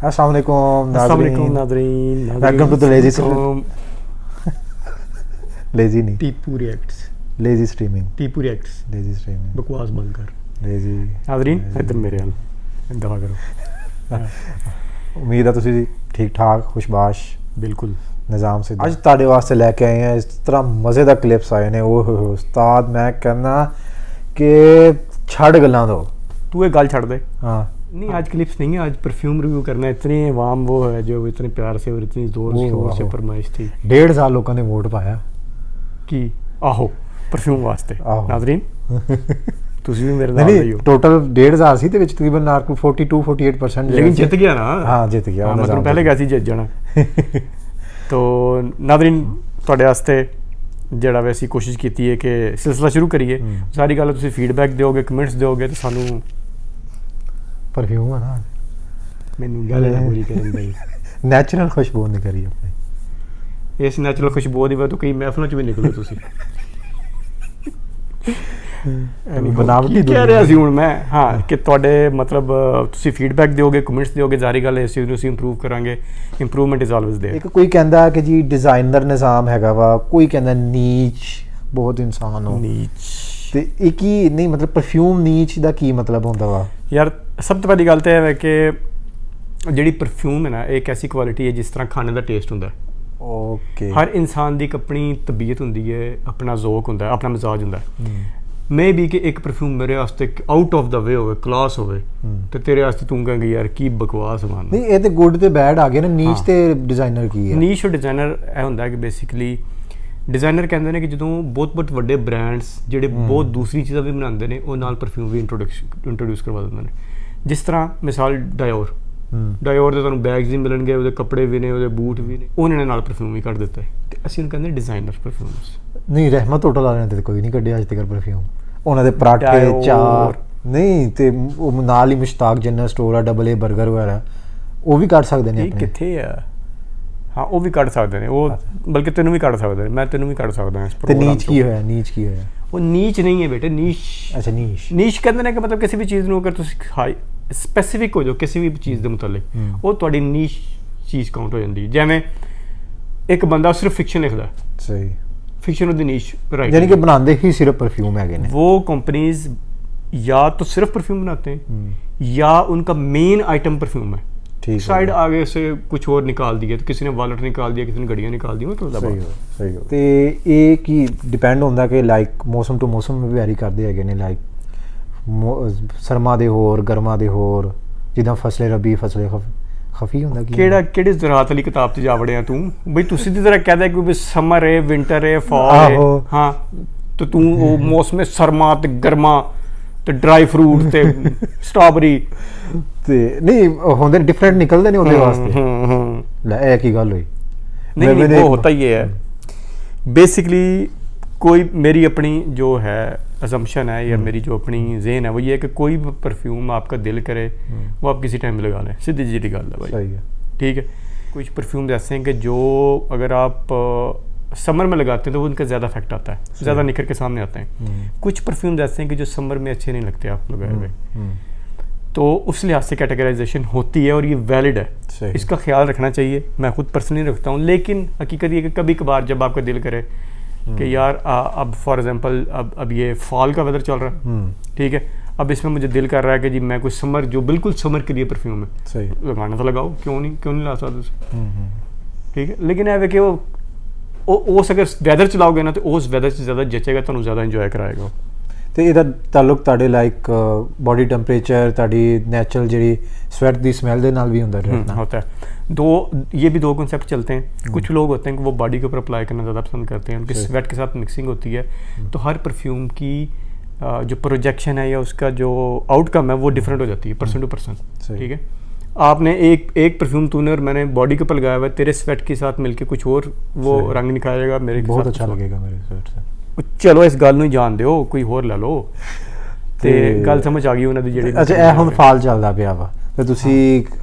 अस्सलामुअलैकुम नाज़रीन, welcome to the lazy नहीं Tipu reacts, lazy streaming, Tipu reacts, lazy streaming, बकवास बंद कर। लेजी नाज़रीन इधर मेरे हाल दवा करो। उम्मीद है तुसी ठीक ठाक खुशबाश बिल्कुल निज़ाम से अज तुहाडे वास्ते लैके आए हैं। इस तरह मज़ेदार क्लिप्स आए ने। ओह उस्ताद मैं कहना कि छड़ गल्लां दो तू एक गल छड़ दे। हाँ नहीं आज क्लिप्स नहीं है, आज परफ्यूम रिव्यू करना है। इतनी अवाम वो है जो इतने प्यार से और इतनी जोर शोर से फरमाइश थी। 1,500 लोगों ने वोट पाया कि आहो परफ्यूम वास्ते। आहो। नाज़रीन ਤੁਸੀਂ ਵੀ ਮੇਰੇ ਨਾਲ ਹੀ ਹੋ। टोटल 1,500 ਸੀ ਤੇ ਵਿੱਚ ਤਕਰੀਬਨ 42-48% लेकिन जित गया ना। हाँ जित गया। हाँ, मतलब पहले क्या सी जित जाना। तो नाज़रीन ਤੁਹਾਡੇ ਵਾਸਤੇ ਜਿਹੜਾ ਵੇ ਅਸੀਂ ਕੋਸ਼ਿਸ਼ ਕੀਤੀ ਹੈ ਕਿ ਸਿਲਸਿਲਾ ਸ਼ੁਰੂ ਕਰੀਏ। ਸਾਰੀ ਗੱਲ ਤੁਸੀਂ ਫੀਡਬੈਕ ਦਿਓਗੇ, ਕਮੈਂਟਸ ਦਿਓਗੇ ਤੇ ਸਾਨੂੰ परफ्यूम है ना ਮੈਨੂੰ ਗੱਲ ਨਾ ਪੂਰੀ ਕਰਨ ਦੇ। नेचुरल खुशबू निकली अपनी। ਇਸ ਨੈਚੁਰਲ ਖੁਸ਼ਬੂ ਦੀ ਵਜ੍ਹਾ ਤੋਂ ਕਈ ਮਹਿਫਲਾਂ ਚ ਵੀ ਨਿਕਲੋ ਤੁਸੀਂ। बनावटी ਕੀ ਕਹਿ ਰਿਹਾ ਸੀ ਹੁਣ ਮੈਂ। ਹਾਂ ਕਿ ਤੁਹਾਡੇ ਮਤਲਬ ਤੁਸੀਂ ਫੀਡਬੈਕ ਦਿਓਗੇ, ਕਮੈਂਟਸ ਦਿਓਗੇ, ਜ਼ਾਰੀ ਗੱਲ ਇਸ ਚੀਜ਼ ਨੂੰ ਅਸੀਂ ਇੰਪਰੂਵ ਕਰਾਂਗੇ। Improvement is always there. ਇੱਕ ਕੋਈ ਕਹਿੰਦਾ ਕਿ ਜੀ ਡਿਜ਼ਾਈਨਰ ਨਿਜ਼ਾਮ ਹੈਗਾ ਵਾ, ਕੋਈ ਕਹਿੰਦਾ ਨੀਚ ਬਹੁਤ ਇਨਸਾਨ ਹੋ। ਨੀਚ ਤੇ ਇਹ ਕੀ ਨਹੀਂ ਮਤਲਬ ਪਰਫਿਊਮ ਨੀਚ ਦਾ ਕੀ ਮਤਲਬ ਹੁੰਦਾ ਵਾ? ਯਾਰ ਸਭ ਤੋਂ ਪਹਿਲੀ ਗੱਲ ਤਾਂ ਇਹ ਹੈ ਕਿ ਜਿਹੜੀ ਪਰਫਿਊਮ ਹੈ ਨਾ ਇਹ ਇੱਕ ਐਸੀ ਕੁਆਲਿਟੀ ਹੈ ਜਿਸ ਤਰ੍ਹਾਂ ਖਾਣੇ ਦਾ ਟੇਸਟ ਹੁੰਦਾ। ਓਕੇ। ਹਰ ਇਨਸਾਨ ਦੀ ਇੱਕ ਆਪਣੀ ਤਬੀਅਤ ਹੁੰਦੀ ਹੈ, ਆਪਣਾ ਜ਼ੌਕ ਹੁੰਦਾ, ਆਪਣਾ ਮਿਜ਼ਾਜ ਹੁੰਦਾ। ਮੇ ਵੀ ਕਿ ਇੱਕ ਪਰਫਿਊਮ ਮੇਰੇ ਵਾਸਤੇ ਆਊਟ ਆਫ ਦਾ ਵੇ ਹੋਵੇ, ਕਲਾਸ ਹੋਵੇ, ਤੇ ਤੇਰੇ ਵਾਸਤੇ ਤੂੰ ਕਹੇਂਗੀ ਯਾਰ ਕੀ ਬਕਵਾਸ ਮਾਨ। ਨਹੀਂ ਇਹ ਤੇ ਗੁੱਡ ਤੇ ਬੈਡ ਆ ਗਏ ਨਾ। ਨੀਚ ਤੇ ਡਿਜ਼ਾਈਨਰ ਕੀ ਹੈ? ਨੀਚ ਔਰ ਡਿਜ਼ਾਈਨਰ ਇਹ ਹੁੰਦਾ ਕਿ ਬੇਸਿਕਲੀ ਡਿਜ਼ਾਈਨਰ ਕਹਿੰਦੇ ਨੇ ਕਿ ਜਦੋਂ ਬਹੁਤ ਵੱਡੇ ਬ੍ਰਾਂਡਸ ਜਿਹੜੇ ਬਹੁਤ ਦੂਸਰੀ ਚੀਜ਼ਾਂ ਵੀ ਬਣਾਉਂਦੇ ਨੇ ਉਹ ਨਾਲ ਪਰਫਿਊਮ ਵੀ ਇੰਟਰੋਡਿਊਸ ਕਰਵਾ ਦਿੰਦੇ ਨੇ। ਜਿਸ ਤਰ੍ਹਾਂ ਮਿਸਾਲ ਡਾਇਓਰ ਦੇ ਤੁਹਾਨੂੰ ਬੈਗਸ ਵੀ ਮਿਲਣਗੇ, ਉਹਦੇ ਕੱਪੜੇ ਵੀ ਨੇ, ਉਹਦੇ ਬੂਟ ਵੀ ਨੇ, ਉਹਨਾਂ ਨੇ ਨਾਲ ਪਰਫਿਊਮ ਵੀ ਕੱਢ ਦਿੱਤਾ ਤੇ ਅਸੀਂ ਉਹਨੂੰ ਕਹਿੰਦੇ ਡਿਜ਼ਾਈਨਰ ਪਰਫਿਊਮਸ। ਨਹੀਂ ਰਹਿਮਤ ਹੋਟਲ ਵਾਲਿਆਂ ਤੇ ਕੋਈ ਨਹੀਂ ਕੱਢਿਆ ਅੱਜ ਤੱਕ ਪਰਫਿਊਮ। ਉਹਨਾਂ ਦੇ ਪਰਾਠੇ ਚਾਰ ਨਹੀਂ ਤੇ ਉਹ ਨਾਲ ਹੀ ਮੁਸ਼ਤਾਕ ਜਨਰਲ ਸਟੋਰ ਆ, AA 버ਗਰ ਵਗੈਰਾ ਉਹ ਵੀ ਕੱਢ ਸਕਦੇ ਨੇ। ਕਿੱਥੇ ਆ? ਹਾਂ ਉਹ ਵੀ ਕੱਢ ਸਕਦੇ ਨੇ, ਉਹ ਬਲਕਿ ਤੈਨੂੰ ਵੀ ਕੱਢ ਸਕਦੇ ਨੇ, ਮੈਂ ਤੈਨੂੰ ਵੀ ਕੱਢ ਸਕਦਾ। ਤੇ ਨੀਚ ਕੀ ਹੋਇਆ? ਨੀਚ ਕੀ ਹੋਇਆ? ਉਹ ਨੀਚ ਨਹੀਂ ਹੈ ਬੇਟੇ। ਨੀਚ ਅੱਛਾ ਨੀਚ ਕਹਿੰਦੇ ਨੇ ਕਿ ਮਤਲਬ ਕਿਸੇ ਵੀ ਚੀਜ਼ ਨੂੰ ਅਗਰ ਤੁਸੀਂ ਹਾਈ ਸਪੈਸੀਫਿਕ ਹੋ ਜਾਓ ਕਿਸੇ ਵੀ ਚੀਜ਼ ਦੇ ਮੁਤਲਕ ਉਹ ਤੁਹਾਡੀ ਨੀਚ ਚੀਜ਼ ਕਾਊਂਟ ਹੋ ਜਾਂਦੀ। ਜਿਵੇਂ ਇੱਕ ਬੰਦਾ ਸਿਰਫ ਫਿਕਸ਼ਨ ਲਿਖਦਾ। ਸਹੀ। ਫਿਕਸ਼ਨ ਉਹਦੀ ਨੀਚ राइट यानी कि बनाते ही सिर्फ परफ्यूम है ने। वो कंपनीज या तो सिर्फ परफ्यूम बनाते हैं या उनका मेन आइटम परफ्यूम है। ठीक। साइड आगे से कुछ और निकाल दिया तो किसी ने वॉलेट निकाल दिया, किसी ने घड़ियां निकाल दी। मतलब सही हो ते ये की डिपेंड होंदा कि लाइक मौसम टू मौसम भी वैरी करदे हैगे ने। लाइक ਸਰਮਾ ਦੇ ਹੋਰ, ਗਰਮਾ ਦੇ ਹੋਰ, ਜਿੱਦਾਂ ਫਸਲੇ ਰੱਬੀ ਫਸਲੇ ਖਫੀ ਹੁੰਦਾ। ਕੀ ਕਿਹੜੀ ਜ਼ਰਾਤ ਵਾਲੀ ਕਿਤਾਬ 'ਚ ਜਾ ਵੜਿਆ ਤੂੰ ਬਈ? ਤੁਸੀਂ ਦੀ ਤਰ੍ਹਾਂ ਕਹਦਾ ਕਿ ਵੀ ਸਮਰ ਹੈ, ਵਿੰਟਰ ਹੈ, ਫਾਲ ਹੈ। ਹਾਂ ਤੇ ਤੂੰ ਉਹ ਮੌਸਮ ਸਰਮਾ ਤੇ ਗਰਮਾ ਤੇ ਡਰਾਈ ਫਰੂਟ ਤੇ ਸਟ੍ਰਾਬੇਰੀ ਤੇ ਨਹੀਂ ਹੁੰਦੇ ਡਿਫਰੈਂਟ ਨਿਕਲਦੇ ਨੇ ਉਹਦੇ ਵਾਸਤੇ। ਲੈ ਇਹ ਕੀ ਗੱਲ ਹੋਈ? नहीं वो होता ही है बेसिकली। कोई मेरी अपनी जो है असम्पशन है या मेरी जो अपनी ज़हन है वो ये है कि कोई भी परफ्यूम आपका दिल करे वो आप किसी टाइम लगा लें। सीधी सीधी गल है भाई। सही है। ठीक है। कुछ परफ्यूम ऐसे हैं कि जो अगर आप समर में लगाते हैं तो वो उनका ज़्यादा इफेक्ट आता है, ज़्यादा निखर के सामने आते हैं। कुछ परफ्यूम ऐसे हैं कि जो समर में अच्छे नहीं लगते आप लगाए हुए, तो उस लिहाज से कैटेगराइजेशन होती है और ये वैलिड है। इसका ख्याल रखना चाहिए। मैं खुद पर्सनली रखता हूँ, लेकिन हकीकत ये कि कभी कभार जब आपका दिल करे कि यार अब फॉर एग्जांपल अब ये फॉल का वेदर चल रहा है, ठीक है, अब इसमें मुझे दिल कर रहा है कि जी मैं कोई समर जो बिल्कुल समर के लिए परफ्यूम है, सही लगाना तो लगाओ, क्यों नहीं ला सकते। ठीक है। लेकिन है कि वो उस अगर वैदर चलाओगे ना तो उस वैदर से ज़्यादा जचेगा, ਤੁਹਾਨੂੰ ज़्यादा इंजॉय कराएगा। ਤੇ ਇਹਦਾ ਤਾਲੁਕ ਤੁਹਾਡੇ ਲਾਈਕ ਬੋਡੀ ਟੈਂਪਰੇਚਰ, ਤੁਹਾਡੀ ਨੈਚੁਰਲ ਜਿਹੜੀ ਸਵੈਟ ਦੀ ਸਮੈਲ ਦੇ ਨਾਲ ਵੀ ਹੁੰਦਾ ਰਹਿਣਾ होता है। ये भी दो कॉन्सेप्ट चलते हैं। कुछ लोग होते हैं कि वो बॉडी के ऊपर अप्लाई करना ज़्यादा पसंद करते हैं, उनकी स्वेट के साथ मिक्सिंग होती है, तो हर परफ्यूम की जो प्रोजेक्शन है या उसका जो आउटकम है वो डिफरेंट हो जाती है पर्सन टू पर्सन। ठीक है। आपने एक परफ्यूम तूने और मैंने बॉडी के ऊपर लगाया हुआ है, तेरे स्वेट के साथ मिलके कुछ और वो रंग निकालेगा, मेरे बहुत अच्छा लगेगा मेरे स्वेट से। चलो इस गल नूं जान दिओ, कोई होर ले लो। ਤੇ ਗੱਲ ਸਮਝ ਆ ਗਈ ਉਹਨਾਂ ਦੀ ਜਿਹੜੀ। ਅੱਛਾ ਇਹ ਹੁਣ ਫਾਲ ਚੱਲਦਾ ਪਿਆ ਵਾ फिर ਤੁਸੀਂ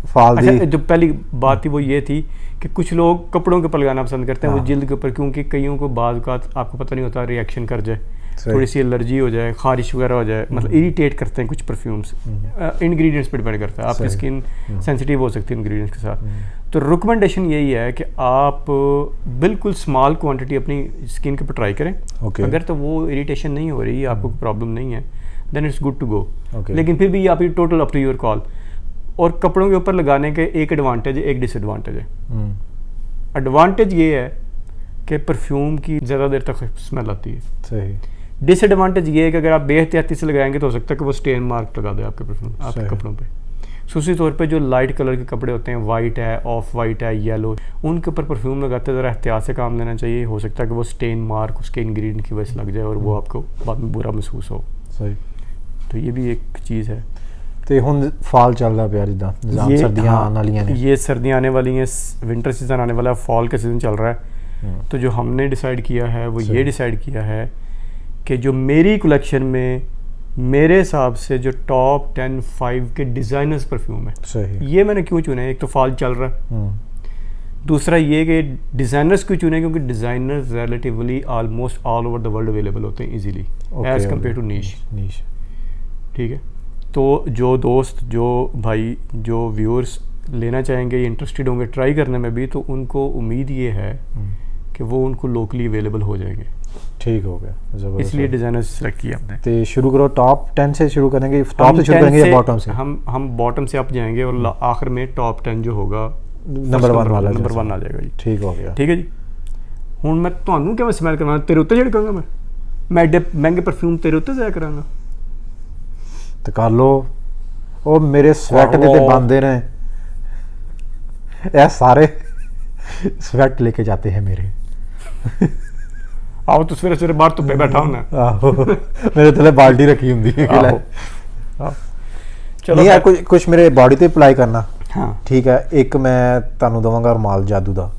फाल दी अच्छा, जो पहली बात थी वो ये थी कि कुछ लोग कपड़ों के ऊपर लगाना पसंद करते हैं, वो हाँ। जिल्द के ऊपर, क्योंकि कईयों को बाज़ औक़ात आपको पता नहीं होता रिएक्शन कर जाए, सही। थोड़ी सी एलर्जी हो जाए, खारिश वगैरह हो जाए, मतलब इरिटेट करते हैं कुछ परफ्यूम्स। इंग्रेडिएंट्स पे डिपेंड करता है, आपकी सही। स्किन सेंसिटिव हो सकती है इंग्रेडिएंट्स के साथ। तो रिकमेंडेशन यही है कि आप बिल्कुल स्मॉल क्वांटिटी अपनी स्किन के ऊपर ट्राई करें। Okay. अगर तो वो इरिटेशन नहीं हो रही, आपको प्रॉब्लम नहीं है, then it's good to go. Okay. लेकिन फिर भी आपकी total up to your call. और कपड़ों के ऊपर लगाने के एक एडवांटेज है, एक डिसएडवांटेज है। एडवांटेज ये है कि परफ्यूम की ज़्यादा देर तक स्मेल आती है। सही। डिसएडवांटेज ये है कि अगर आप बेहतियाती से लगाएंगे तो हो सकता है कि वो स्टेन मार्क लगा दे आपके परफ्यूम, आपके सही। कपड़ों पे। सूसी तौर पे जो लाइट कलर के कपड़े होते हैं, वाइट है, ऑफ वाइट है, येलो, उनके ऊपर परफ्यूम लगाते ज़रा एहतियात से काम लेना चाहिए। हो सकता है कि वो स्टेन मार्क उसके इंग्रेडिएंट की वजह से लग जाए और वो आपको बाद में बुरा महसूस हो। सही। तो ये भी एक चीज़ है। ਤੇ ਹੁਣ ਫਾਲ ਚੱਲਦਾ ਪਿਆ ਜਿੱਦਾਂ ਨਿਜ਼ਾਮ सर्दियां आने वाली हैं। ये सर्दियाँ आने वाली हैं, विंटर सीज़न आने वाला है, फॉल का सीज़न चल रहा है। तो जो हमने डिसाइड किया है वो ये डिसाइड किया है कि जो मेरी कलेक्शन में मेरे हिसाब से जो टॉप 10 5 के डिज़ाइनर्स परफ्यूम है, सही। ये मैंने क्यों चुने हैं? एक तो फॉल चल रहा है, दूसरा ये कि डिज़ाइनर्स क्यों चुने, क्योंकि designers relatively almost all over the world available होते हैं इजीली एज़ कम्पेयर टू नीश। ठीक है, तो जो दोस्त, जो भाई, जो व्यूअर्स लेना चाहेंगे, इंटरेस्टेड होंगे ट्राई करने में भी, तो उनको उम्मीद ये है कि वो उनको लोकली अवेलेबल हो जाएंगे। ठीक हो गया, ज़बरदस्त। इसलिए डिज़ाइनर सेलेक्ट किया आपने। तो शुरू करो, टॉप 10 से शुरू करेंगे, टॉप से शुरू करेंगे या बॉटम से? हम बॉटम से अप जाएंगे और आखिर में टॉप 10 जो होगा नंबर 1 वाला, नंबर 1 आ जाएगा जी। ठीक हो गया। ठीक है जी। हुण मैं ਤੁਹਾਨੂੰ ਕਿਵੇਂ ਸਮੈਲ ਕਰਵਾਉਣਾ? ਤੇਰੇ ਉੱਤੇ ਝੜਕਾਂਗਾ ਮੈਂ ਐਡੇ ਮਹਿੰਗੇ ਪਰਫਿਊਮ ਤੇਰੇ ਉੱਤੇ ਜਾਇਆ ਕਰਾਂਗਾ। ਤੇ ਕਰ ਲੋ, ਉਹ ਮੇਰੇ ਸਵੈਟ ਦੇ ਤੇ ਬੰਦੇ ਨੇ, ਇਹ ਸਾਰੇ ਸਵੈਟ लेके जाते हैं मेरे। आओ तो सवेरे सवेरे बाहर धुप्पे बैठा होना। ਆਹੋ, ਮੇਰੇ ਥੱਲੇ ਬਾਲਟੀ ਰੱਖੀ ਹੁੰਦੀ ਹੈ ਕਿ ਲੈ। चलो नहीं यार, कुछ मेरे बॉडी ਤੇ ਅਪਲਾਈ ਕਰਨਾ। हाँ ठीक है, एक मैं ਤੁਹਾਨੂੰ ਦਵਾਂਗਾ ਰੁਮਾਲ ਜਾਦੂ ਦਾ,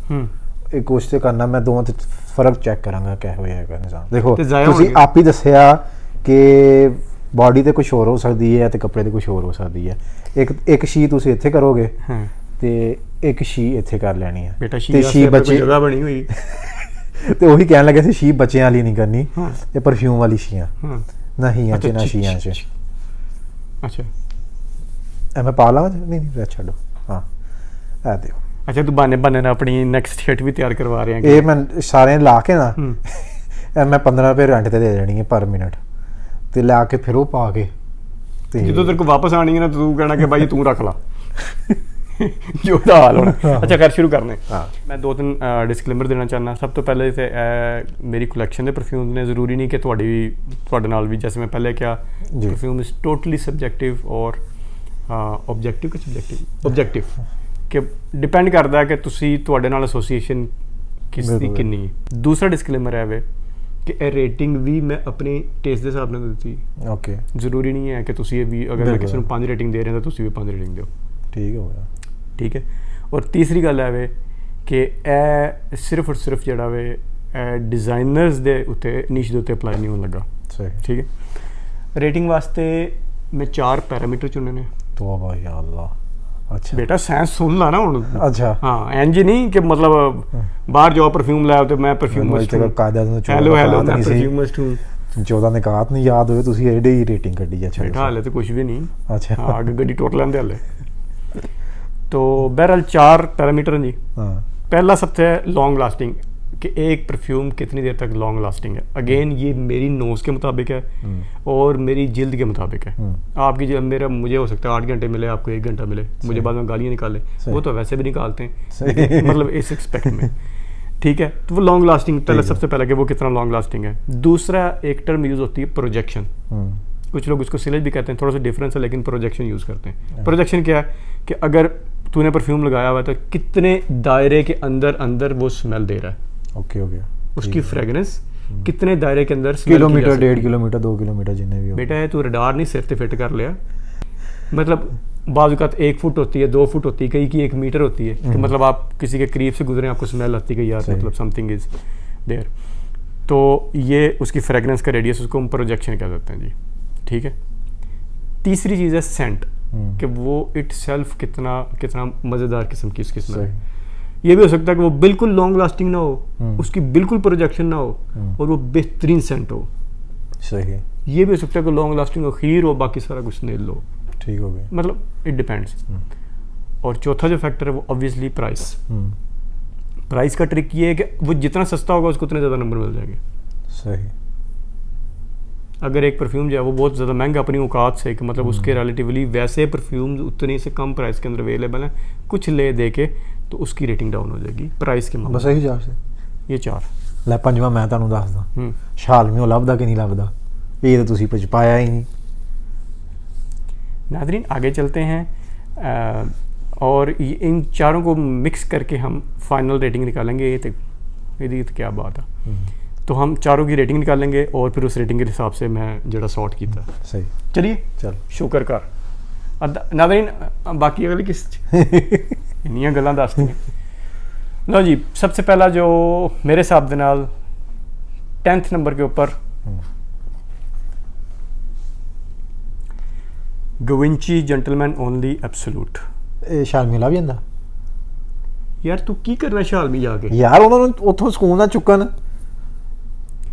ਇੱਕ ਕੋਸ਼ਿਸ਼ ਕਰਨਾ ਮੈਂ ਦੋਵਾਂ ਤੇ ਫਰਕ ਚੈੱਕ ਕਰਾਂਗਾ ਕਿਹੋ ਹੋਏਗਾ ਨਿਜ਼ਾਮ। ਦੇਖੋ ਤੇ ਜ਼ਾਇਆ ਤੁਸੀਂ ਹੋਣਗੇ। ਆਪ ਹੀ ਦੱਸਿਆ ਕਿ ਬੋਡੀ ਤੇ ਕੁਝ ਹੋਰ ਹੋ ਸਕਦੀ ਹੈ ਤੇ ਕੱਪੜੇ ਤੇ ਕੁਝ ਹੋਰ ਹੋ ਸਕਦੀ ਹੈ। ਇੱਕ ਸ਼ੀ ਤੁਸੀਂ ਇੱਥੇ ਕਰੋਗੇ हाँ ਤੇ ਇੱਕ ਸ਼ੀ ਇੱਥੇ ਕਰ ਲੈਣੀ ਹੈ बेटा ਤੇ ਸ਼ੀ ਬੱਚੇ जगह बनी हुई। ਤੇ ਉਹੀ ਕਹਿਣ ਲੱਗੇ ਸੀ ਸ਼ੀ ਬੱਚਿਆਂ ਵਾਲੀ ਨਹੀਂ ਕਰਨੀ, हाँ ਇਹ ਪਰਫਿਊਮ ਵਾਲੀ ਸ਼ੀਆਂ हाँ ਨਾ ਹੀਆਂ ਚ अच्छा, ਨਾ ਸ਼ੀਆਂ ਚ। अच्छा ਐ ਮੈਂ ਪਾ ਲਾਵਾਂ? ਨਹੀਂ ਨਹੀਂ ਛੱਡੋ। ਹਾਂ ਆ ਦਿਓ। अच्छा, तू बहाने बहाने ना अपनी नेक्स्ट शर्ट भी तैयार करवा रहे हैं। ਇਹ ਮੈਂ ਸਾਰੇ ਲਾ ਕੇ ਨਾ हम्म, ਇਹ ਮੈਂ 15 ਰੁਪਏ ਰੈਂਟ ਤੇ ਦੇ ਦੇਣੀ ਹੈ ਪਰ ਮਿੰਟ, ਤੇ ਲਾ ਕੇ ਫਿਰ ਉਹ ਪਾ ਕੇ ਤੇ ਜਦੋਂ तेरे को वापस आनी है ना तो तू कहना कि भाई तू रख ला। जो दा हाल होना। अच्छा खैर शुरू करने। हाँ। मैं 2-3 डिस्कलेमर देना चाहना। सब तो पहले ते मेरी कलेक्शन ਦੇ परफ्यूम ने ज़रूरी नहीं कि ਤੁਹਾਡੇ ਨਾਲ ਵੀ, जैसे मैं पहले क्या, जी। परफ्यूम इज़ टोटली सब्जेक्टिव और ऑब्जेक्टिव कि सब्जेक्टिव ऑब्जेक्टिव कि डिपेंड करता है कि ਤੁਸੀਂ ਤੁਹਾਡੇ ਨਾਲ ਐਸੋਸੀਏਸ਼ਨ ਕਿਸ ਦੀ बिल्कुल। ਕਿੰਨੀ ਹੈ। दूसरा डिस्कलेमर है वे कि ਇਹ ਰੇਟਿੰਗ ਵੀ ਮੈਂ ਆਪਣੇ ਟੇਸਟ ਦੇ ਹਿਸਾਬ ਨਾਲ ਦਿੱਤੀ। ਓਕੇ ਜ਼ਰੂਰੀ ਨਹੀਂ ਹੈ ਕਿ ਤੁਸੀਂ ਇਹ ਵੀ, ਅਗਰ ਮੈਂ बिल्कुल। ਕਿਸੇ ਨੂੰ 5 ਰੇਟਿੰਗ ਦੇ ਰਹੇ ਤਾਂ ਤੁਸੀਂ ਵੀ 5 ਰੇਟਿੰਗ ਦਿਓ। ਠੀਕ ਹੋ ਗਿਆ। ਠੀਕ ਹੈ। ਔਰ ਤੀਸਰੀ ਗੱਲ ਹੈ ਵੇ ਕਿ ਇਹ ਸਿਰਫ ਔਰ ਸਿਰਫ ਜਿਹੜਾ ਵੇ ਡਿਜ਼ਾਈਨਰਸ ਦੇ ਉੱਤੇ, ਨੀਸ਼ ਦੇ ਉੱਤੇ ਅਪਲਾਈ ਨਹੀਂ ਹੋਣ ਲੱਗਾ। ਸਹੀ। ਠੀਕ ਹੈ। ਰੇਟਿੰਗ ਵਾਸਤੇ ਮੈਂ 4 ਪੈਰਾਮੀਟਰ ਚੁਣੇ ਨੇ। ਤੋਬਾ ਯਾ ਅੱਲਾ। ਅੱਛਾ ਬੇਟਾ ਸਾਇੰਸ ਸੁਣ ਲਾ ਨਾ ਹੁਣ। ਅੱਛਾ ਹਾਂ, ਇੰਜ ਨਹੀਂ ਕਿ ਮਤਲਬ ਬਾਹਰ ਜਾਓ ਪਰਫਿਊਮ ਲਾਓ ਤੇ ਮੈਂ ਪਰਫਿਊਮਿਸਟ ਮੈਨੂੰ ਕਾਇਦਾ ਨੂੰ ਹੈਲੋ ਹੈਲੋ ਮੈਂ ਪਰਫਿਊਮਿਸਟ ਹੂੰ। 14 ਨਿਕਾਤ ਨਹੀਂ ਯਾਦ ਹੋਵੇ, ਤੁਸੀਂ ਐਡੇ ਹੀ ਰੇਟਿੰਗ ਕੱਢੀ। ਅੱਛਾ ਬੇਟਾ ਹਾਲੇ ਤੇ ਕੁਝ ਵੀ ਨਹੀਂ। अच्छा हाँ आगे गड्डी टोट लेंदे हाले। तो बहरहाल 4 पैरामीटर हैं जी। हाँ पहला सबसे लॉन्ग लास्टिंग, कि एक परफ्यूम कितनी देर तक लॉन्ग लास्टिंग है। अगेन ये मेरी नोज़ के मुताबिक है और मेरी जिल्द के मुताबिक है। आपकी जो मेरा, मुझे हो सकता है 8 घंटे मिले, आपको 1 घंटा मिले, मुझे बाद में गालियाँ निकाले, वो तो वैसे भी निकालते हैं मतलब इस एक्सपेक्ट में। ठीक है, तो वो लॉन्ग लास्टिंग पहले, सबसे पहले कि वो कितना लॉन्ग लास्टिंग है। दूसरा एक टर्म यूज़ होती है प्रोजेक्शन। कुछ लोग उसको सिलेज भी कहते हैं, थोड़ा सा डिफरेंस है, लेकिन प्रोजेक्शन यूज़ करते हैं। प्रोजेक्शन क्या है कि अगर तूने परफ्यूम लगाया हुआ है तो कितने दायरे के अंदर अंदर वो स्मेल दे रहा है। ओके हो गया। उसकी फ्रेगनेंस कितने दायरे के अंदर smell की जा किलोमीटर, सकती है। 1.5 किलोमीटर, 2 किलोमीटर जितने भी हो। बेटा है तू रडार नहीं सिर पे फिट कर लिया। मतलब बाज़-औक़ात 1 फुट होती है, 2 फुट होती है, कई की 1 मीटर होती है कि मतलब आप किसी के करीब से गुजरे आपको स्मेल आती है कि यार मतलब समथिंग इज़ देयर। तो ये उसकी फ्रेगनेंस का रेडियस, उसको हम प्रोजेक्शन कह देते हैं जी। ठीक है। तीसरी चीज़ है सेंट। कि वो इट सेल्फ कितना कितना मज़ेदार किस्म की उसकी स्मेल। सही। ये भी हो सकता है कि वो बिल्कुल लॉन्ग लास्टिंग ना हो, उसकी बिल्कुल प्रोजेक्शन ना हो, और वो बेहतरीन सेंट हो। सही। ये भी हो सकता है कि लॉन्ग लास्टिंग हो, खीर हो, बाकी सारा कुछ नेल लो। ठीक हो गया। मतलब इट डिपेंड्स। और चौथा जो फैक्टर है वो ऑब्वियसली प्राइस। प्राइस का ट्रिक ये है कि वो जितना सस्ता होगा उसको उतने ज़्यादा नंबर मिल जाएंगे। सही। अगर एक परफ्यूम जो है वो बहुत ज़्यादा महंगा अपनी औकात से, कि मतलब उसके रिलेटिवली वैसे परफ्यूम उतने से कम प्राइस के अंदर अवेलेबल हैं, कुछ ले दे के, तो उसकी रेटिंग डाउन हो जाएगी प्राइस के मामले। बस यही जा से ये 4। ਲੈ ਪੰਜਵਾਂ ਮੈਂ ਤੁਹਾਨੂੰ ਦੱਸਦਾ, ਛਾਲਵੀਂ ਲੱਭਦਾ ਕਿ ਨਹੀਂ ਲੱਭਦਾ, ਇਹ ਤਾਂ ਤੁਸੀਂ ਕੁਝ ਪਾਇਆ ਹੀ ਨਹੀਂ। नादरीन आगे चलते हैं, और इन चारों को मिक्स करके हम फाइनल रेटिंग निकालेंगे। ये तो क्या बात है। तो हम चारों की रेटिंग निकालेंगे और फिर उस रेटिंग के हिसाब से मैं जरा सॉर्ट किया। सही। चलिए चल शुक्र कर नादरीन बाकी अगली किस इन्नियां गल्लां दसते हैं। लो जी, सबसे पहला जो मेरे हिसाब दे नाल 10th नंबर के ऊपर गविंची जेंटलमैन ओनली एब्सोल्यूट। ਇਹ ਛਾਲਵੀਂ ਲੱਭ ਜਾਂਦਾ यार तू की करना शालमी जाके? ਯਾਰ ਉਹਨਾਂ ਨੂੰ ਉੱਥੋਂ ਸਕੂਨ ਨਾਲ ਚੁੱਕਣ।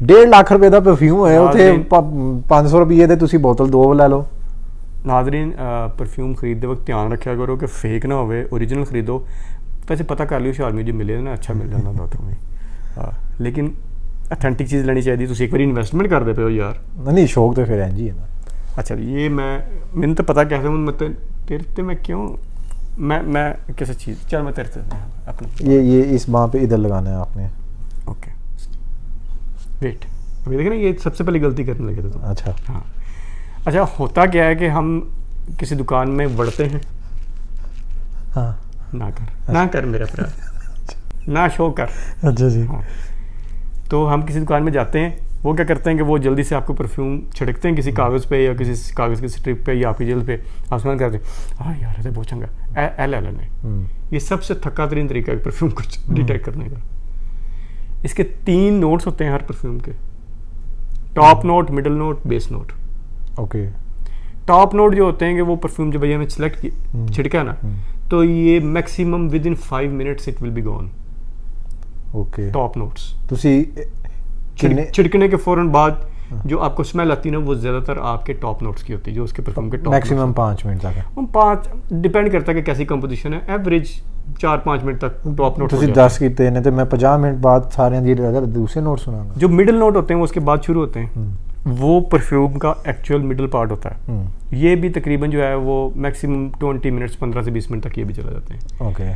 1.5 ਲੱਖ ਰੁਪਏ ਦਾ ਪਰਫਿਊਮ ਹੈ ਉੱਥੇ, 500 ਰੁਪਏ ਦੇ ਤੁਸੀਂ ਬੋਤਲ 2 ਲੈ ਲਓ। नादरीन परफ्यूम खरीदते वक्त ध्यान रखा करो कि फेक ना होवे, ओरिजिनल खरीदो। वैसे पता कर लियो शालमी जो मिले ना अच्छा मिल जाता था तुम्हें, हाँ, लेकिन अथेंटिक चीज़ लेनी चाहिए। तुम एक बार इन्वेस्टमेंट करते पे हो यार। नहीं शौक तो फिर इंज ही है ना। अच्छा ये मैंने तो पता कैसे मतलब तेरे ते मैं क्यों मैं किस चीज़, चल मैं तेरे से अपने ये इस बाँ पे इधर लगाना है आपने। ओके वेट, अभी देखे ना ये सबसे पहले गलती करने लगे थे तुम। अच्छा हाँ अच्छा, होता क्या है कि हम किसी दुकान में बढ़ते हैं। हाँ ना कर मेरा प्यार, ना शो कर। अच्छा जी। हाँ, तो हम किसी दुकान में जाते हैं, वो क्या करते हैं कि वो जल्दी से आपको परफ्यूम छिड़कते हैं किसी कागज़ पे या किसी कागज़ की स्ट्रिप पे या आपकी जल्द पे, आसमान करते हैं हाँ यार ऐसे बहुत चंगा एल एल ने। ये सबसे थका तरीन तरीका है परफ्यूम को डिटेक्ट करने का। इसके 3 नोट्स होते हैं हर परफ्यूम के, top note, middle note, base note. Okay. Top note जो होते हैं कि वो परफ्यूम जब भैया ने सिलेक्ट छिड़का ना, तो ये maximum with in 5 minutes it will be gone. Okay. Top notes ਤੁਸੀਂ छिड़कने के फौरन बाद जो आपको स्मेल आती है ना, वो ज़्यादातर आपके टॉप नोट्स की होती है, जो उसके परफ्यूम के टॉप मैक्सिमम 5 मिनट तक है। हम 5 डिपेंड करता है कि कैसी कंपोजिशन है, एवरेज 4-5 मिनट तक टॉप नोट। ਤੁਸੀਂ 10 ਕੀਤੇ ਨੇ ਤੇ ਮੈਂ 50 ਮਿੰਟ ਬਾਅਦ ਸਾਰਿਆਂ ਦੀ ਅਗਰ ਦੂਸਰੇ ਨੋਟ ਸੁਣਾਂਗਾ। जो मिडिल नोट होते हैं वो उसके बाद शुरू होते हैं, वो परफ्यूम का एक्चुअल मिडिल पार्ट होता है। ये भी तकरीबन जो है वो मैक्सिमम 20 मिनट्स 15 से 20 मिनट तक ये भी चला जाते हैं। ओके।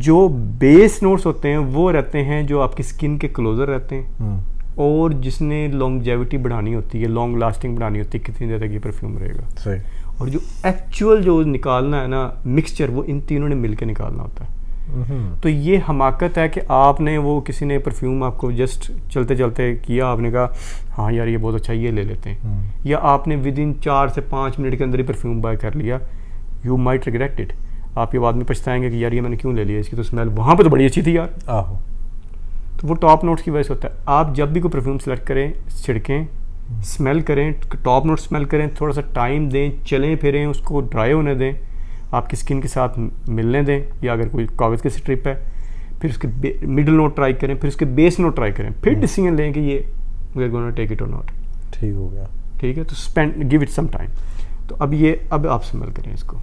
जो बेस नोट्स होते हैं वो रहते हैं जो आपकी स्किन के क्लोजर रहते हैं, और जिसने लॉन्गजेविटी बढ़ानी होती है, लॉन्ग लास्टिंग बढ़ानी होती है, कितनी देर तक ये परफ्यूम रहेगा। सही। और जो एक्चुअल जो निकालना है ना मिक्सचर, वो इन तीनों ने मिलकर निकालना होता है। तो ये हमाकत है कि आपने वो किसी ने परफ्यूम आपको जस्ट चलते चलते किया, आपने कहा हाँ यार ये बहुत अच्छा, ये ले लेते हैं, या आपने विद इन 4 से 5 मिनट के अंदर ही परफ्यूम बाय कर लिया, यू माइट रिग्रेट इट। आप ये बाद में पछताएंगे कि यार ये मैंने क्यों ले लिया, इसकी तो स्मेल वहाँ पे तो बड़ी अच्छी थी यार। आहो। तो वो टॉप नोट्स की वजह से होता है। आप जब भी कोई परफ्यूम सेलेक्ट करें, छिड़कें, स्मेल करें, टॉप नोट स्मेल करें, थोड़ा सा टाइम दें, चलें फिरें, उसको ड्राई होने दें, आपकी स्किन के साथ मिलने दें, या अगर कोई कागज़ की स्ट्रिप है, फिर उसके मिडल नोट ट्राई करें, फिर उसके बेस नोट ट्राई करें, फिर डिसीजन लें कि ये we are gonna take it और नॉट। ठीक हो गया। ठीक है, तो spend give it some time. तो अब आप स्मेल करें इसको।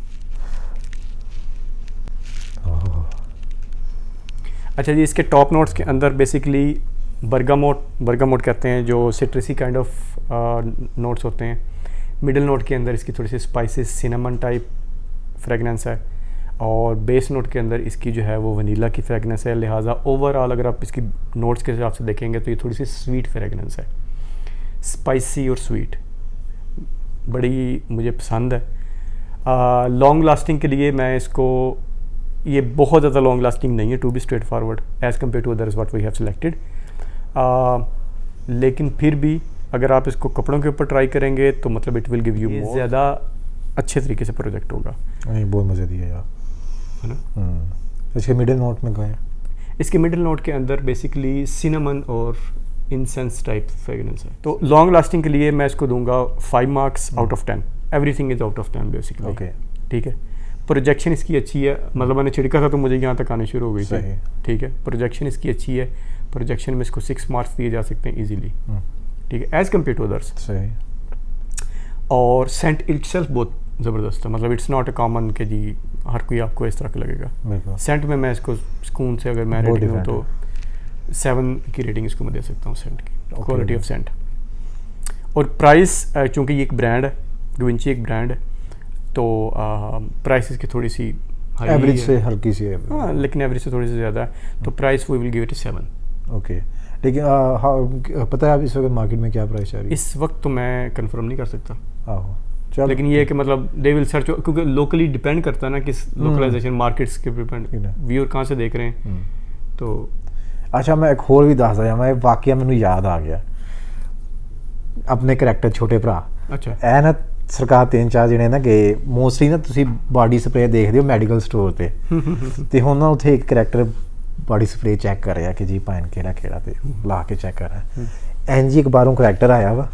अच्छा जी, इसके टॉप नोट्स के अंदर बेसिकली बर्गामोट कहते हैं, जो सिट्रसी काइंड ऑफ नोट्स होते हैं। मिडिल नोट के अंदर इसकी थोड़ी सी स्पाइसेस सिनेमन टाइप फ्रेगनेंस है, और बेस नोट के अंदर इसकी जो है वो वनीला की फ्रेगनेंस है। लिहाजा ओवरऑल अगर आप इसकी नोट्स के हिसाब से देखेंगे तो ये थोड़ी सी स्वीट फ्रेगनेंस है, स्पाइसी और स्वीट, बड़ी मुझे पसंद है। लॉन्ग लास्टिंग के लिए मैं इसको, ये बहुत ज़्यादा लॉन्ग लास्टिंग नहीं है to be straightforward as compare to others what we have selected, लेकिन फिर भी अगर आप इसको कपड़ों के ऊपर ट्राई करेंगे तो मतलब इट विल गिव यू ज़्यादा अच्छे तरीके से प्रोजेक्ट होगा। नहीं बहुत मज़े दिया यार, है ना। इसके मिडिल नोट में गए, इसके मिडिल नोट के अंदर बेसिकली सिनेमन और इंसेंस टाइप फ्रेगरेंस है। तो लॉन्ग लास्टिंग के लिए मैं इसको दूंगा 5 marks out of 10। Everything is out of 10 basically. Okay. ठीक है। प्रोजेक्शन इसकी अच्छी है, मतलब मैंने छिड़का था तो मुझे यहाँ तक आने शुरू हो गई सही। थी, ठीक है। प्रोजेक्शन इसकी अच्छी है, प्रोजेक्शन में इसको 6 मार्क्स दिए जा सकते हैं इजीली, ठीक है, एज़ कम्पेयर टू अदर्स। सही। और सेंट इटसेल्फ बहुत ज़बरदस्त है, मतलब इट्स नॉट अ कॉमन के जी हर कोई आपको इस तरह का लगेगा। बिल्कुल। सेंट में मैं इसको सुकून से अगर मैं बहुत रेटिंग दूँ different तो 7 की रेटिंग इसको मैं दे सकता हूँ सेंट की, Okay, quality okay. Of scent. और प्राइस चूँकि ये एक ब्रांड है, गिवेंची एक ब्रांड है, तो प्राइस इसकी थोड़ी सी high एवरेज है। से हल्की सी है। हाँ, लेकिन एवरेज से थोड़ी सी ज़्यादा है, तो प्राइस वो विल गिव इट 7। ओके, लेकिन पता है आप इस वक्त मार्केट में क्या प्राइस चल रही है? इस वक्त तो मैं कंफर्म नहीं कर सकता, आहो, चलो। लेकिन ये है कि मतलब दे विल सर्च, क्योंकि लोकली डिपेंड करता है ना, किस लोकलाइजेशन मार्केट्स के ठीक है। डिपेंड, व्यूअर कहाँ से देख रहे हैं। तो अच्छा, मैं एक होर भी दस दिया, मैं वाकया मैनू याद आ गया अपने ਕਰੈਕਟਰ ਛੋਟੇ ਭਰਾ। अच्छा ਇਹ ਨਾ ਸਰਕਾਰ 3-4 ਜਣੇ ਨਾ ਗਏ, ਮੋਸਟਲੀ ਨਾ ਤੁਸੀਂ ਬਾਡੀ ਸਪਰੇ ਦੇਖਦੇ ਹੋ ਮੈਡੀਕਲ ਸਟੋਰ ਤੇ ਹੁਣ ਨਾ ਉੱਥੇ ਇੱਕ ਕਰੈਕਟਰ ਬਾਡੀ ਸਪਰੇ ਚੈੱਕ ਕਰ ਰਿਹਾ ਕਿ ਜੀ ਪਾਣ ਕਿਹੜਾ ਤੇ ਲਾ ਕੇ ਚੈੱਕ ਕਰ ਰਿਹਾ। ਇੰਜ ਹੀ ਇੱਕ ਬਾਹਰੋਂ ਕਰੈਕਟਰ ਆਇਆ ਵਾ,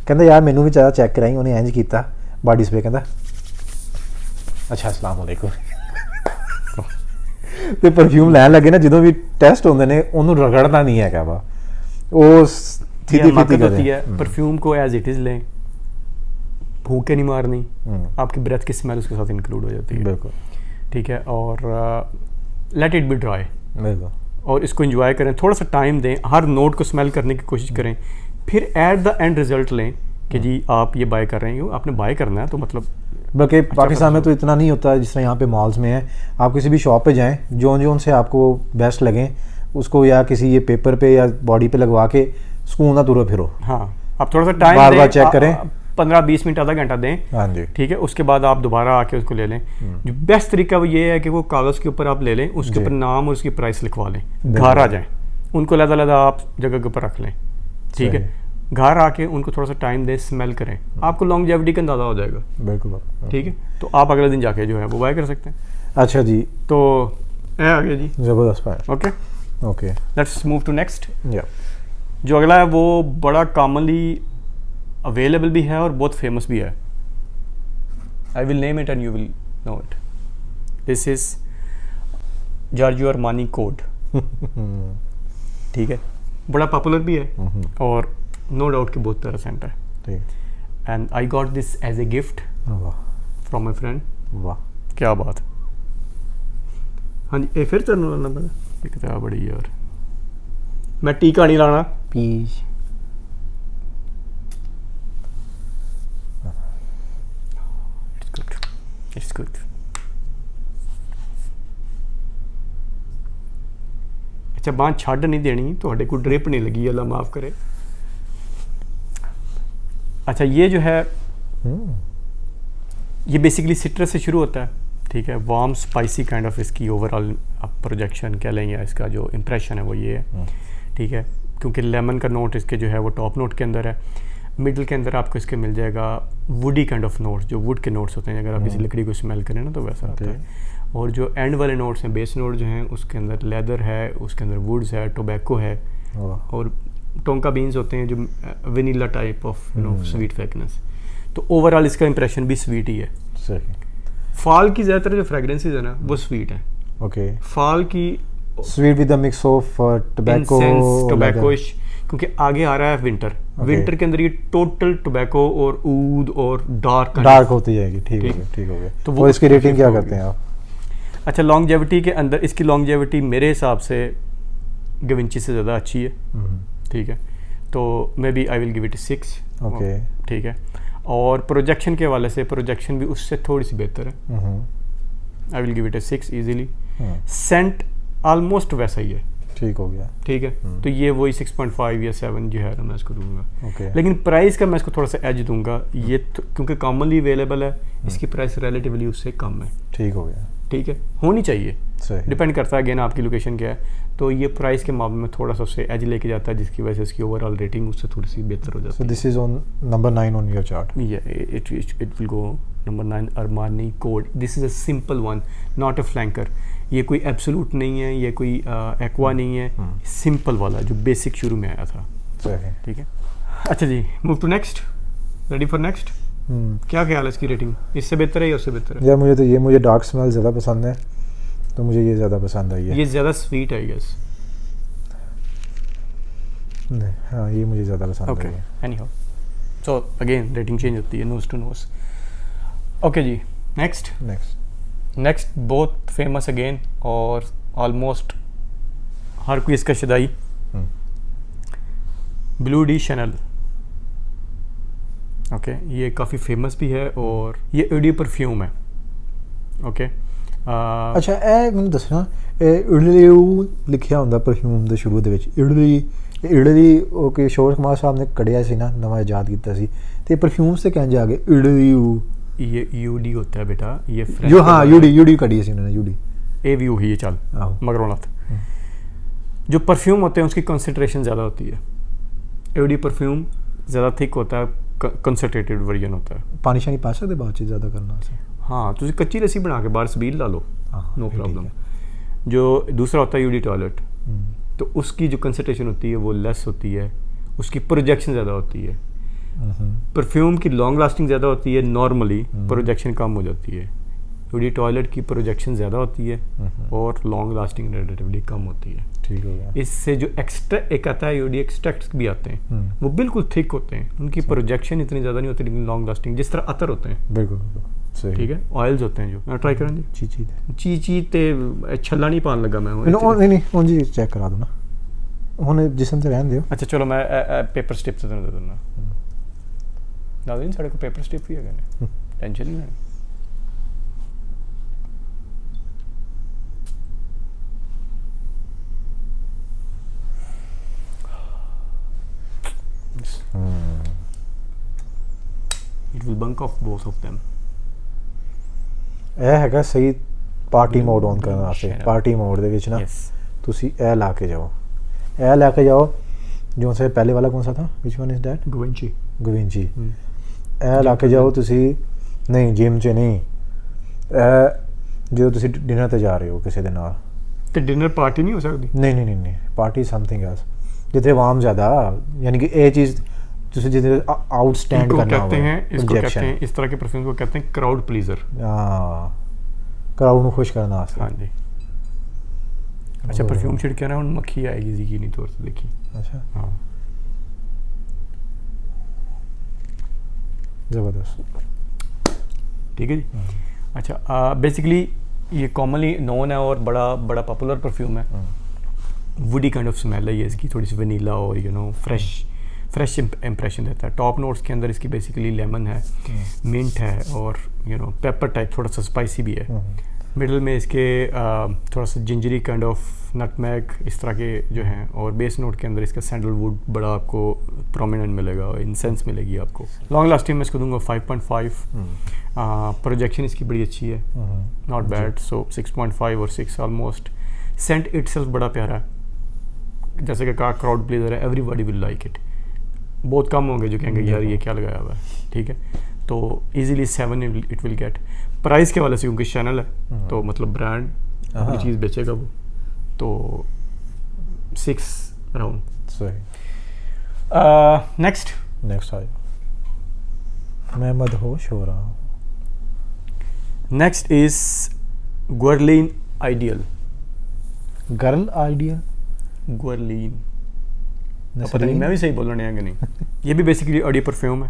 ਕਹਿੰਦਾ ਯਾਰ ਮੈਨੂੰ ਵੀ ਜ਼ਿਆਦਾ ਚੈੱਕ ਕਰਾਈ। ਉਹਨੇ ਇੰਜ ਕੀਤਾ ਬਾਡੀ ਸਪਰੇ, ਕਹਿੰਦਾ ਅੱਛਾ ਅਸਲਾਮ ਵਾਲੇਕੁਮ ਤੇ ਪਰਫਿਊਮ ਲੈਣ ਲੱਗੇ ਨਾ, ਜਦੋਂ ਵੀ ਟੈਸਟ ਹੁੰਦੇ ਨੇ ਉਹਨੂੰ ਰਗੜਦਾ नहीं ਹੈਗਾ ਵਾ, ਉਹ सीधी ये फीती मकसद कर होती रहे है, हैं। परफ्यूम को एज इट इज़ लें, भूखे नहीं मारनी, आपकी ब्रेथ की स्मेल उसके साथ इंक्लूड हो जाती है, बिल्कुल ठीक है। और लेट इट बी ड्राई, बिल्कुल। और इसको एंजॉय करें, थोड़ा सा टाइम दें, हर नोट को स्मेल करने की कोशिश करें, फिर एट द एंड रिजल्ट लें कि जी आप ये बाय कर रहे हैं, आपने बाय करना है तो मतलब। बल्कि अच्छा पाकिस्तान में तो इतना नहीं होता जिस तरह यहाँ पे मॉल्स में है। आप किसी भी शॉप पे जाएं, जोन से आपको बेस्ट लगें उसको, या किसी ये पेपर पे या बॉडी पे लगवा के सुकून ना तुरो फिरो। हाँ, आप थोड़ा सा टाइम बार दें, बार चेक करें, 15-20 मिनट आधा घंटा दें, हाँ जी, ठीक है। उसके बाद आप दोबारा आके उसको ले लें। जो बेस्ट तरीका वो ये है कि वो कागज़ के ऊपर आप ले लें, उसके ऊपर नाम और उसकी प्राइस लिखवा लें, घर आ जाएं, उनको अलग-अलग आप जगह के ऊपर रख लें, ठीक है। घर आके उनको थोड़ा सा टाइम दें, स्मेल करें, आपको लॉन्गजेविटी का अंदाज़ा हो जाएगा, बिल्कुल, ठीक है। तो आप अगले दिन जाके जो है वो बाय कर सकते हैं। अच्छा जी, तो ये आ गया जी, ज़बरदस्त पाया। Okay, okay, let's move to next. या जो अगला है वो बड़ा कॉमनली अवेलेबल भी है और बहुत फेमस भी है। I will name it and you will know it. This is Giorgio Armani Code, ठीक है। बड़ा पॉपुलर भी है और नो डाउट कि बहुत प्यारा सेंट है। ठीक, and I got this as a gift वाह फ्रॉम माई फ्रेंड। वाह, क्या बात। हाँ जी, ये फिर चलने वाला बड़ा ये किताब बड़ी यार, मैं टीका नहीं लाना। पीस It's good. It's good. अच्छा, बांह छड़ नहीं देनी, ਤੁਹਾਡੇ को ड्रिप नहीं लगी, अल्लाह माफ़ करे। अच्छा, ये जो है ये बेसिकली सिट्रस से शुरू होता है, ठीक है। वार्म स्पाइसी काइंड ऑफ इसकी ओवरऑल प्रोजेक्शन कह लें या इसका जो इम्प्रेशन है वो ये है, ठीक है। क्योंकि लेमन का नोट इसके जो है वो टॉप नोट के अंदर है, मिडल के अंदर आपको इसके मिल जाएगा वुडी काइंड ऑफ नोट्स, जो वुड के नोट्स होते हैं, अगर आप किसी लकड़ी को स्मेल करें ना तो वैसा आता है। और जो एंड वाले नोट्स हैं, बेस नोट जो हैं, उसके अंदर लेदर है, उसके अंदर वुड्स है, टोबैको है, और टोंका बीन्स होते हैं जो vanilla type of sweet fragrance. तो ओवरऑल इसका इंप्रेशन भी स्वीट ही है। सही। फाल की ज़्यादातर जो फ्रेगरेंसेज है ना वो स्वीट है। ओके, फाल की sweet with the mix of tobacco, tobaccoish, क्योंकि आगे आ रहा है विंटर। विंटर के अंदर ये टोटल टोबैको और ऊद और डार्क होती जाएगी। ठीक हो गया, ठीक हो गया। तो वो इसकी रेटिंग क्या करते हैं आप? अच्छा, लॉन्गजेविटी के अंदर इसकी लॉन्गजेविटी मेरे हिसाब से गिवेंची से ज़्यादा अच्छी है, ठीक है। तो maybe I will give it 6। Okay, ठीक है। और प्रोजेक्शन के हवाले से प्रोजेक्शन भी उससे थोड़ी सी बेहतर है। I will give it 6 easily. Scent almost वैसा ही है, ठीक हो गया, ठीक है। तो ये वही 6.5 या 7 जो है ना मैं इसको दूंगा। ओके। लेकिन प्राइस का मैं इसको थोड़ा सा एज दूंगा, ये क्योंकि कॉमनली अवेलेबल है, इसकी प्राइस रिलेटिवली उससे कम है। ठीक हो गया, ठीक है, होनी चाहिए, सही। डिपेंड करता है अगेन आपकी लोकेशन क्या है। तो ये प्राइस के मामले में थोड़ा सा उससे एज लेके जाता है, जिसकी वजह से इसकी ओवरऑल रेटिंग उससे थोड़ी सी बेहतर हो जाती So है। this is on number 9 on your chart. Yeah, it will go number 9 Armani Code. This is a simple one, not a flanker. ये कोई एब्सोल्यूट नहीं है, ये कोई एक्वा नहीं है, सिंपल वाला जो बेसिक शुरू में आया था। सही। ठीक है। अच्छा जी, move to next. Ready for next? क्या ख्याल है इसकी रेटिंग, इससे बेहतर है या उससे बेहतर है? यार मुझे डार्क स्मेल ज़्यादा पसंद है, तो मुझे ये ज़्यादा पसंद आई है। ये ज़्यादा स्वीट है, यस। नहीं, हाँ ये मुझे ज़्यादा पसंद ओके, आई है। Anyhow, so again rating change होती है, नोज टू नोज। ओके जी, नेक्स्ट बहुत फेमस अगेन और ऑलमोस्ट हर कोई इसका शदाई, ब्लू डी शैनल। ओके, ये काफ़ी फेमस भी है और ये ईडी परफ्यूम है। ओके, अच्छा ਇਹ ਮੈਨੂੰ ਦੱਸਣਾ, ਇਹ ਇਡਲੀ ਲਿਖਿਆ ਹੁੰਦਾ ਪਰਫਿਊਮ ਦੇ ਸ਼ੁਰੂ ਦੇ ਵਿੱਚ, ਇਡਲੀ ਉਹ ਕਿ ਸ਼ੋਰ ਕੁਮਾਰ ਸਾਹਿਬ ਨੇ ਕੜਿਆ ਸੀ ਨਾ, ਨਵਾਂ ਇਜਾਦ ਕੀਤਾ ਸੀ, ਤੇ ਪਰਫਿਊਮ से ਕਹਿੰਦੇ ਆ ਗਏ ਇਡਲੀ। ये यूडी होता है बेटा, ये जो हाँ यूडी कड़ी है उन्होंने, यूडी ए भी हुई है, चल मगर औलाद। जो परफ्यूम होते हैं उसकी कंसंट्रेशन ज़्यादा होती है, यूडी परफ्यूम ज़्यादा थिक होता है, कंसंट्रेटेड वर्जन होता है। पानी शानी पा सकते बाद च ज़्यादा करना से? हाँ, तुम कच्ची लस्सी बना के बाहर सबील ला लो, नो प्रॉब्लम। जो दूसरा होता है यूडी टॉयलेट, तो उसकी जो कंसंट्रेशन होती है वो लेस होती है, उसकी प्रोजेक्शन ज़्यादा होती है। परफ्यूम की लॉन्ग लास्टिंग ज़्यादा होती है, नॉर्मली प्रोजेक्शन कम हो जाती है। यूडी टॉयलेट की प्रोजेक्शन ज़्यादा होती है और लॉन्ग लास्टिंग रिलेटिवली कम होती है। ठीक हो गया। इससे जो एक्स्ट्रा एक आता है यूडी एक्सट्रैक्ट्स भी आते हैं, वो बिल्कुल थिक होते हैं, उनकी प्रोजेक्शन इतनी ज़्यादा नहीं होती लेकिन लॉन्ग लास्टिंग, जिस तरह अतर होते हैं। बिल्कुल सही। ठीक है, ऑयल्स होते हैं जो ट्राई करें जी। चीची ते छल्ला नहीं पान लगा मैं नहीं उन जी चेक करा दो ना हुन जिसम से रहन दियो। अच्छा चलो मैं पेपर स्ट्रिप से दे दूंगा नाज़रीन, साढ़े को पेपर स्ट्रिप भी है, टेंशन नहीं लेनी। It will bunk off both of them. ਇਹ ਹੈਗਾ ਸਹੀ ਪਾਰਟੀ ਮੋਡ ਔਨ ਕਰਨ ਵਾਸਤੇ। ਪਾਰਟੀ ਮੋਡ ਦੇ ਵਿੱਚ ਨਾ ਤੁਸੀਂ ਇਹ ਲਾ ਕੇ ਜਾਓ, ਇਹ ਲੈ ਕੇ ਜਾਓ। ਜੋ ਸੇ ਪਹਿਲੇ ਵਾਲਾ ਕੌन सा था, which one is that? ਗਵਿੰਚੀ। ਇਹ ਲਾ ਕੇ ਜਾਓ ਤੁਸੀਂ, ਨਹੀਂ ਜਿਮ 'ਚ ਨਹੀਂ, ਜਦੋਂ ਤੁਸੀਂ ਡਿਨਰ ਤੇ ਜਾ ਰਹੇ ਹੋ ਕਿਸੇ ਦੇ ਨਾਲ, ਤੇ ਡਿਨਰ ਪਾਰਟੀ ਨਹੀਂ ਹੋ ਸਕਦੀ? नहीं पार्टी समथिंग एल्स, जिथे आवाम ज़्यादा, यानी कि ये चीज़ तुझे जिथे आउटस्टैंड करना कहते हैं, इसको कहते हैं, इस तरह के परफ्यूम को कहते हैं क्राउड प्लीजर। हाँ, क्राउड को खुश करना वास्ते। हाँ जी। अच्छा, परफ्यूम छिड़के ना उन मक्खी आएगी यकीनी तौर से, देखिए। अच्छा, हाँ ज़बरदस्त, ठीक है जी। अच्छा, बेसिकली ये कॉमनली नोन है और बड़ा पॉपुलर परफ्यूम है। वुडी काइंड ऑफ स्मेल है ये इसकी, थोड़ी सी वनीला और फ्रेश इंप्रेशन देता है। टॉप नोट्स के अंदर इसकी बेसिकली लेमन है, मिंट है और पेपर टाइप, थोड़ा सा स्पाइसी भी है। मिडल में इसके थोड़ा सा जिंजरी काइंड ऑफ नटमैग इस तरह के जो हैं, और बेस नोट के अंदर इसका सैंडलवुड बड़ा आपको प्रोमिनेंट मिलेगा और इंसेंस मिलेगी आपको। लॉन्ग लास्टिंग में इसको दूंगा 5.5। प्रोजेक्शन इसकी बड़ी अच्छी है, नॉट बैड, सो 6.5 और 6 ऑलमोस्ट। सेंट इटसेल्फ बड़ा प्यारा है, जैसे कि कहा क्राउड प्लीजर है, एवरीबॉडी विल लाइक इट। बहुत कम होंगे जो कहेंगे यार ये क्या लगाया हुआ है, ठीक है। तो easily 7 it will get. Price के वाले से क्योंकि चैनल है तो मतलब ब्रांड अपनी चीज़ बेचेगा वो, तो 6 अराउंड। सही। नेक्स्ट आए, मैं मदहोश हो रहा हूँ। Next is Gurleen ideal. Girl ideal, Gurleen, पता नहीं मैं भी सही बोल रहा हूँ कि नहीं। ये भी बेसिकली ऑडियो परफ्यूम है।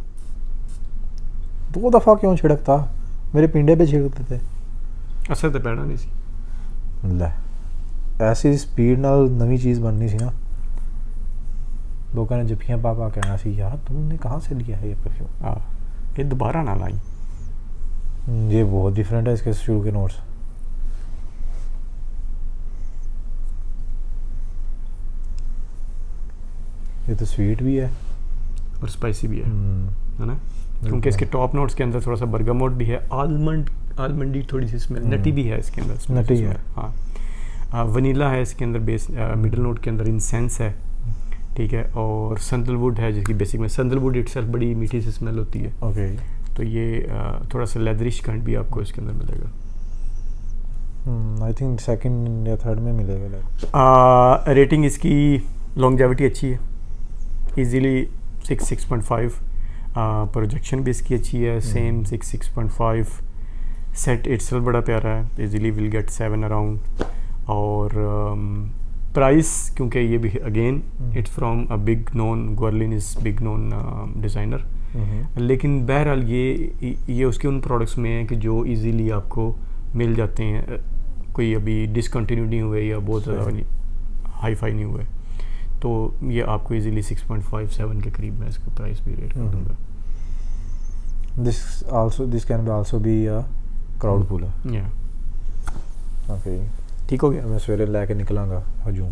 2 दफ़ा क्यों छिड़कता, मेरे पिंडे पे छिड़कते थे। असर तो पैना नहीं सी। ले ऐसी स्पीड नाल नवी चीज़ बननी सी ना, लोगों ने जफियाँ पा कहना सी यार तुमने कहाँ से लिया है ये परफ्यूम। हाँ, ये दोबारा ना लाई। ये बहुत डिफरेंट है इसके शुरू के नोट्स। ये तो स्वीट भी है और स्पाइसी भी है ना, क्योंकि इसके टॉप नोट्स के अंदर थोड़ा सा बर्गामोट भी है, आलमंडी थोड़ी सी स्मेल, नटी भी है इसके अंदर, नटी है। हाँ, वनीला है इसके अंदर, बेस मिडल नोट के अंदर इंसेंस है, ठीक है, और सैंडलवुड है जिसकी बेसिक में सैंडलवुड इटसेल्फ बड़ी मीठी सी स्मेल होती है। ओके, तो ये थोड़ा सा लेदरिश काइंड भी आपको इसके अंदर मिलेगा। आई थिंक सेकंड या थर्ड में मिलेगा। रेटिंग इसकी लॉन्गेविटी अच्छी है, इजीली 6.5। प्रोजेक्शन भी इसकी अच्छी है, सेम 6.5। सेट इट्सल्फ बड़ा प्यारा है, इजीली विल गेट 7 अराउंड। और प्राइस क्योंकि ये भी again it's from a big known, Guerlain is big known designer, लेकिन बहरहाल ये उसके उन प्रोडक्ट्स में है कि जो इजीली आपको मिल जाते हैं, कोई अभी डिसकंटिन्यू नहीं हुए या बहुत ज़्यादा हाई फाई नहीं हुए, तो ये आपको इजीली 6.57 के करीब मैं इसका प्राइस भी रेट कर दूँगा। This can also be a crowd puller. Okay. ठीक हो गया। मैं सवेरे लेके निकलांगा हजूम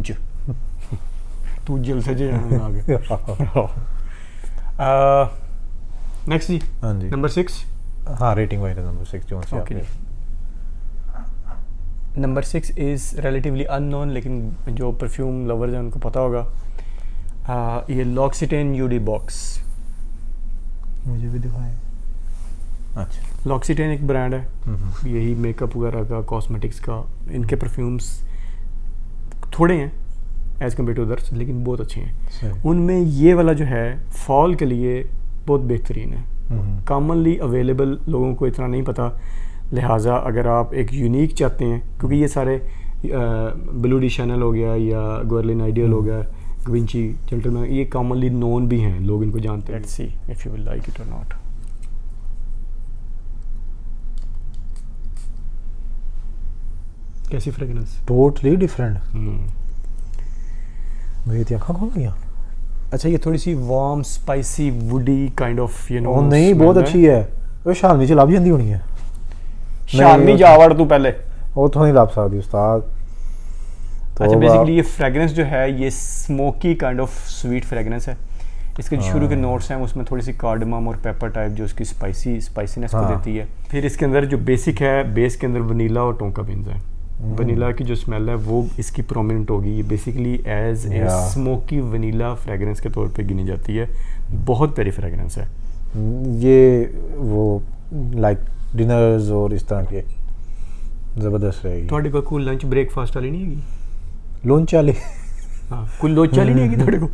च तू जलसे जे आ गया। नेक्स्ट जी, हाँ जी, नंबर 6। हाँ रेटिंग वाइज नंबर 6 जो से आपने। नंबर 6 इज़ रिलेटिवली अननोन, लेकिन जो परफ्यूम लवर्स हैं उनको पता होगा। ये लॉक्सिटेन यूडी बॉक्स, मुझे भी दिखाएं। अच्छा, लॉक्सिटेन एक ब्रांड है, यही मेकअप वगैरह का, कॉस्मेटिक्स का। इनके परफ्यूम्स थोड़े हैं एज़ कम्पेयर टू अदर्स, लेकिन बहुत अच्छे हैं। उनमें ये वाला जो है फॉल के लिए बहुत बेहतरीन है, कॉमनली अवेलेबल लोगों को इतना नहीं पता, लिहाजा अगर आप एक यूनिक चाहते हैं, क्योंकि ये सारे ब्लू डी शैनल हो गया या ग्वारलिन आइडियल हो गया, ग्विंची, जेंटलमैन, ये कॉमनली नोन भी हैं, लोग इनको जानते हैं। Let's see if you will like it और नॉट। कैसी फ्रेगनेंस? Totally different. मेरी आँखें खोल गई। अच्छा, ये थोड़ी सी warm spicy woody kind of you know. ओ नहीं, बहुत अच्छी है। वो शालमी च लभ जांदी होनी है। शालमी जावड़ तू पहले वो तो नहीं लभ सकदी उस्ताद। अच्छा, बेसिकली ये फ्रेगनेंस जो है ये smoky kind of sweet fragrance है। इसके शुरू के नोट्स हैं उसमें थोड़ी सी कार्डमम और पेपर टाइप जो उसकी स्पाइसीनेस को देती है। फिर इसके अंदर जो बेसिक है, बेस के अंदर वनीला और टोंका बीन्स है। वनीला की जो स्मेल है वो इसकी प्रोमिनेंट होगी। ये basically as a smoky vanilla fragrance के तौर पे गिनी जाती है। बहुत प्यारी फ्रेगरेंस है ये। वो लाइक डिनर्स और इस तरह के ज़बरदस्त रहेगी। थोड़े को कोई लंच ब्रेकफास्ट वाली नहीं है? लंच वाली? हाँ, कोई लंच वाली नहीं है थोड़े को?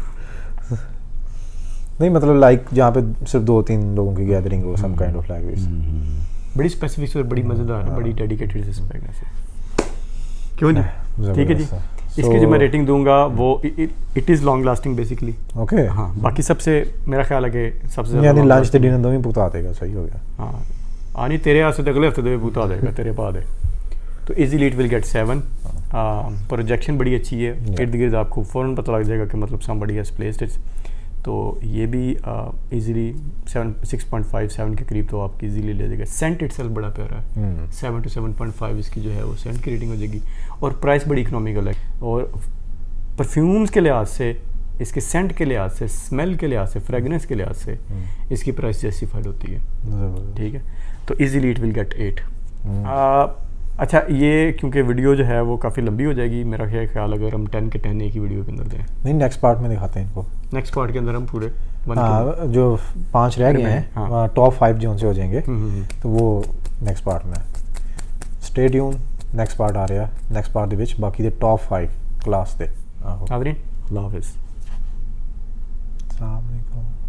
नहीं, मतलब लाइक जहाँ पे सिर्फ 2-3 लोगों की गैदरिंग हो, some kind of like this. बड़ी स्पेसिफिक और बड़ी मज़ेदार है, बड़ी डेडिकेटेड फ्रेगरेंस है। क्यों जी? ठीक है जी। इसकी जो मैं रेटिंग दूंगा वो it is long lasting basically. Okay. हाँ, बाकी सबसे मेरा ख्याल है कि सबसे यानी लंच ते डिनर दोवें पुता देगा। सही हो गया। हाँ, आनी तेरे हाथ से अगले हफ्ते दोवें पुता देगा तेरे पा दे। तो easily it will get 7। Projection बड़ी अच्छी है, इर्द गिर्द आपको फ़ौरन पता लग जाएगा कि मतलब समबडी हैज़ प्लेस्ड इट। तो ये भी इजीली 6.57 के करीब तो आपकी इजीली ले जाएगा। सेंट इटसेल्फ बड़ा प्यारा है, 7 to 7.5 इसकी जो है वो सेंट की रेटिंग हो जाएगी। और प्राइस बड़ी इकोनॉमिकल है, और परफ्यूम्स के लिहाज से, इसके सेंट के लिहाज से, स्मेल के लिहाज से, फ्रेगनेंस के लिहाज से इसकी प्राइस जस्टिफाइड होती है। ठीक है, तो इजीली इट विल गेट 8। अच्छा, ये क्योंकि वीडियो जो है वो काफ़ी लंबी हो जाएगी, मेरा ख्याल अगर हम 10 के 10 एक ही वीडियो के अंदर दें। नहीं, नेक्स्ट पार्ट में दिखाते हैं इनको। नेक्स्ट पार्ट के अंदर हम पूरे जो 5 रह गए हैं, टॉप 5 जो उनसे हो जाएंगे, तो वो नेक्स्ट पार्ट में। स्टे ट्यून, नेक्स्ट पार्ट आ रहा है। नेक्स्ट पार्ट ਦੇ ਵਿੱਚ बाकी ਦੇ टॉप 5 क्लास ਦੇ। हाज़रीन, अल्लाह हाफ़िज़। अस्सलाम वालेकुम।